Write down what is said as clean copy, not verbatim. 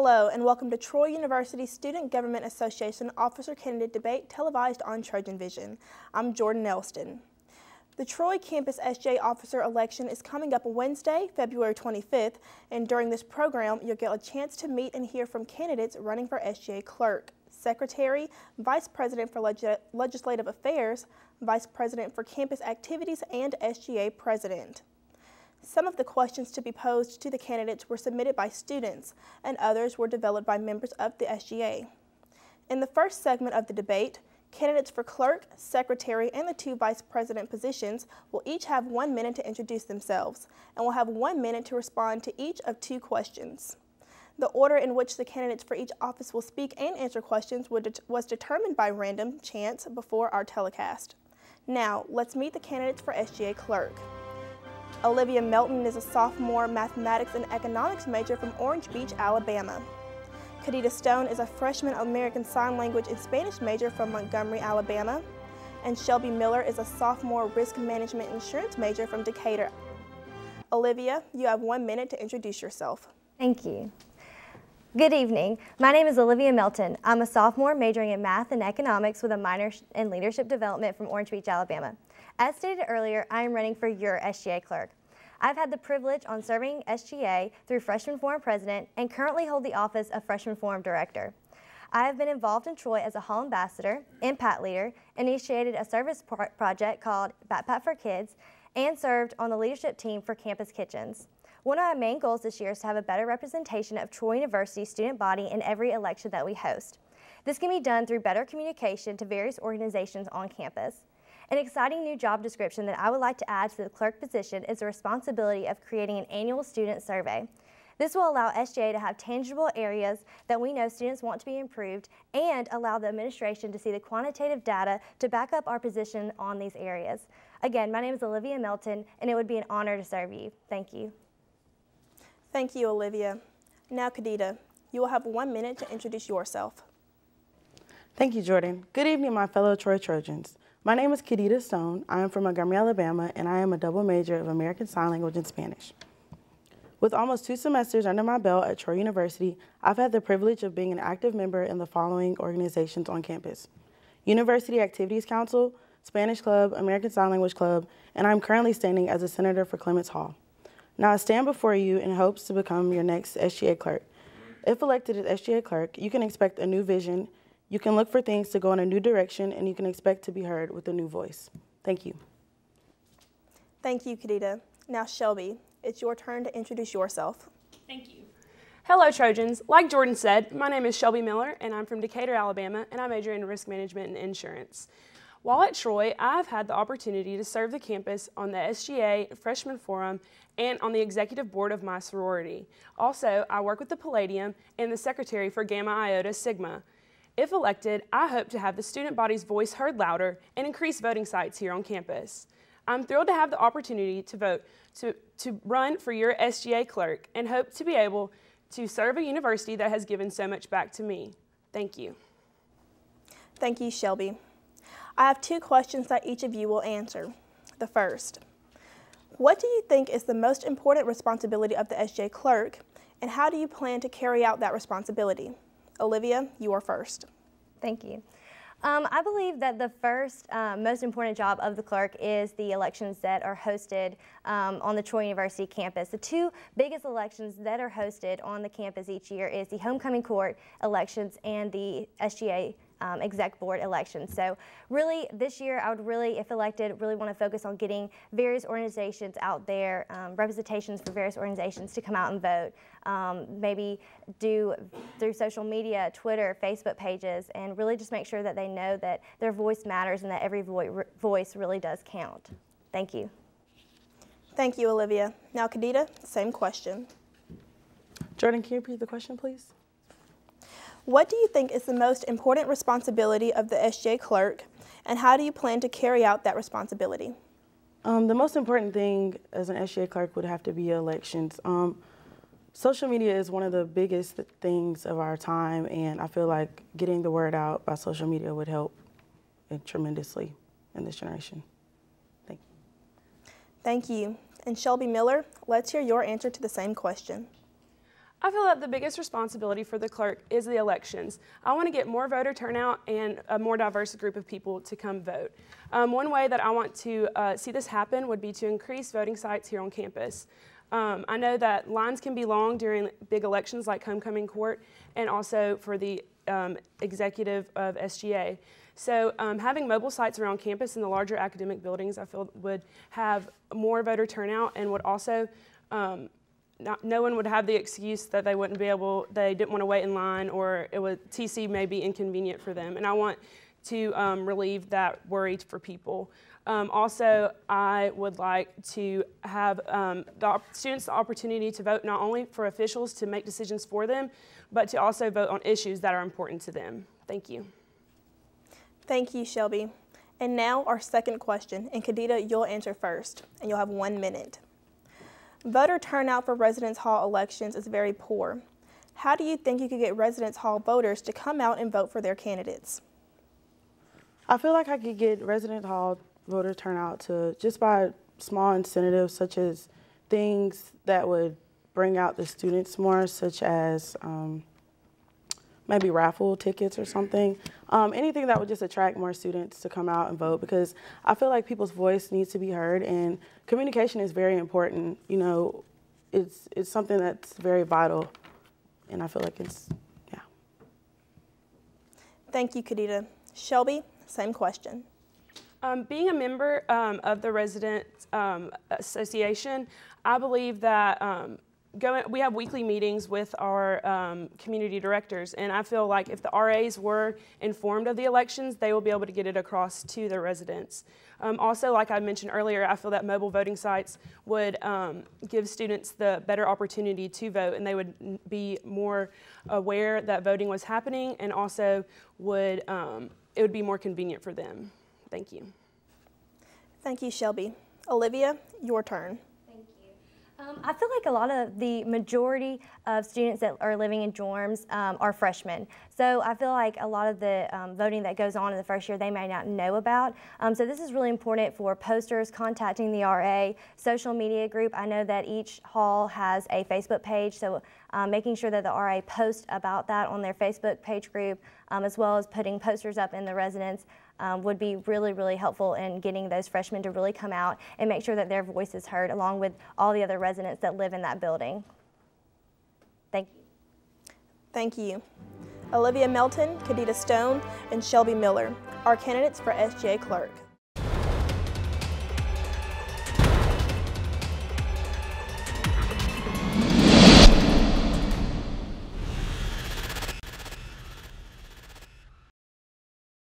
Hello and welcome to Troy University Student Government Association Officer Candidate Debate televised on Trojan Vision. I'm Jordan Elston. The Troy Campus SGA Officer election is coming up Wednesday, February 25th, and during this program you'll get a chance to meet and hear from candidates running for SGA Clerk, Secretary, Vice President for Legislative Affairs, Vice President for Campus Activities, and SGA President. Some of the questions to be posed to the candidates were submitted by students, and others were developed by members of the SGA. In the first segment of the debate, candidates for clerk, secretary, and the two vice president positions will each have 1 minute to introduce themselves, and will have 1 minute to respond to each of 2 questions. The order in which the candidates for each office will speak and answer questions was determined by random chance before our telecast. Now, let's meet the candidates for SGA clerk. Olivia Melton is a sophomore mathematics and economics major from Orange Beach, Alabama. Kadita Stone is a freshman American Sign Language and Spanish major from Montgomery, Alabama. And Shelby Miller is a sophomore risk management insurance major from Decatur. Olivia, you have 1 minute to introduce yourself. Thank you. Good evening. My name is Olivia Melton. I'm a sophomore majoring in math and economics with a minor in leadership development from Orange Beach, Alabama. As stated earlier, I am running for your SGA clerk. I've had the privilege on serving SGA through Freshman Forum President and currently hold the office of Freshman Forum Director. I have been involved in Troy as a Hall Ambassador, impact leader, initiated a service project called Backpack for Kids, and served on the leadership team for Campus Kitchens. One of our main goals this year is to have a better representation of Troy University student body in every election that we host. This can be done through better communication to various organizations on campus. An exciting new job description that I would like to add to the clerk position is the responsibility of creating an annual student survey. This will allow SGA to have tangible areas that we know students want to be improved and allow the administration to see the quantitative data to back up our position on these areas. Again, my name is Olivia Melton, and it would be an honor to serve you. Thank you. Thank you, Olivia. Now, Kadita, you will have 1 minute to introduce yourself. Thank you, Jordan. Good evening, my fellow Troy Trojans. My name is Kadita Stone. I am from Montgomery, Alabama, and I am a double major of American Sign Language and Spanish. With almost 2 semesters under my belt at Troy University, I've had the privilege of being an active member in the following organizations on campus: University Activities Council, Spanish Club, American Sign Language Club, and I'm currently standing as a senator for Clements Hall. Now I stand before you in hopes to become your next SGA clerk. If elected as SGA clerk, you can expect a new vision. You can look for things to go in a new direction, and you can expect to be heard with a new voice. Thank you. Thank you, Kadita. Now, Shelby, it's your turn to introduce yourself. Thank you. Hello, Trojans. Like Jordan said, my name is Shelby Miller, and I'm from Decatur, Alabama, and I major in risk management and insurance. While at Troy, I've had the opportunity to serve the campus on the SGA Freshman Forum and on the executive board of my sorority. Also, I work with the Palladium and the secretary for Gamma Iota Sigma. If elected, I hope to have the student body's voice heard louder and increase voting sites here on campus. I'm thrilled to have the opportunity to vote to run for your SGA clerk and hope to be able to serve a university that has given so much back to me. Thank you. Thank you, Shelby. I have 2 questions that each of you will answer. The first, what do you think is the most important responsibility of the SGA clerk, and how do you plan to carry out that responsibility? Olivia, you are first. Thank you. I believe that the first most important job of the clerk is the elections that are hosted on the Troy University campus. The 2 biggest elections that are hosted on the campus each year is the homecoming court elections and the SGA exec board election. So really this year I would really, if elected, really want to focus on getting various organizations out there, representations for various organizations to come out and vote. Maybe do through social media, Twitter, Facebook pages, and really just make sure that they know that their voice matters and that every voice really does count. Thank you. Thank you, Olivia. Now, Kadita, same question. Jordan, can you repeat the question, please? What do you think is the most important responsibility of the SGA clerk, and how do you plan to carry out that responsibility? The most important thing as an SGA clerk would have to be elections. Social media is one of the biggest things of our time, and I feel like getting the word out by social media would help tremendously in this generation. Thank you. Thank you. And Shelby Miller, let's hear your answer to the same question. I feel that the biggest responsibility for the clerk is the elections. I want to get more voter turnout and a more diverse group of people to come vote. One way that I want to see this happen would be to increase voting sites here on campus. I know that lines can be long during big elections like homecoming court and also for the executive of SGA. So having mobile sites around campus in the larger academic buildings, I feel would have more voter turnout and would also, no one would have the excuse that they didn't want to wait in line, or TC may be inconvenient for them. And I want to relieve that worry for people. Also, I would like to have the students the opportunity to vote not only for officials to make decisions for them, but to also vote on issues that are important to them. Thank you. Thank you, Shelby. And now our second question, and Kadita, you'll answer first, and you'll have 1 minute. Voter turnout for Residence Hall elections is very poor. How do you think you could get Residence Hall voters to come out and vote for their candidates? I feel like I could get Residence Hall voter turnout to just by small incentives, such as things that would bring out the students more, such as maybe raffle tickets or something. Anything that would just attract more students to come out and vote, because I feel like people's voice needs to be heard, and communication is very important. You know, it's something that's very vital, and I feel like yeah. Thank you, Kadita. Shelby, same question. Being a member of the Resident Association, I believe that we have weekly meetings with our community directors, and I feel like if the RAs were informed of the elections, they will be able to get it across to the residents. Also, like I mentioned earlier, I feel that mobile voting sites would give students the better opportunity to vote, and they would be more aware that voting was happening, and also it would be more convenient for them. Thank you. Thank you, Shelby. Olivia, your turn. I feel like a lot of the majority of students that are living in dorms are freshmen. So I feel like a lot of the voting that goes on in the first year they may not know about. So this is really important for posters, contacting the RA, social media group. I know that each hall has a Facebook page, so making sure that the RA posts about that on their Facebook page group, as well as putting posters up in the residence, would be really, really helpful in getting those freshmen to really come out and make sure that their voice is heard along with all the other residents that live in that building. Thank you. Thank you. Olivia Melton, Kadita Stone, and Shelby Miller, our candidates for SGA Clerk.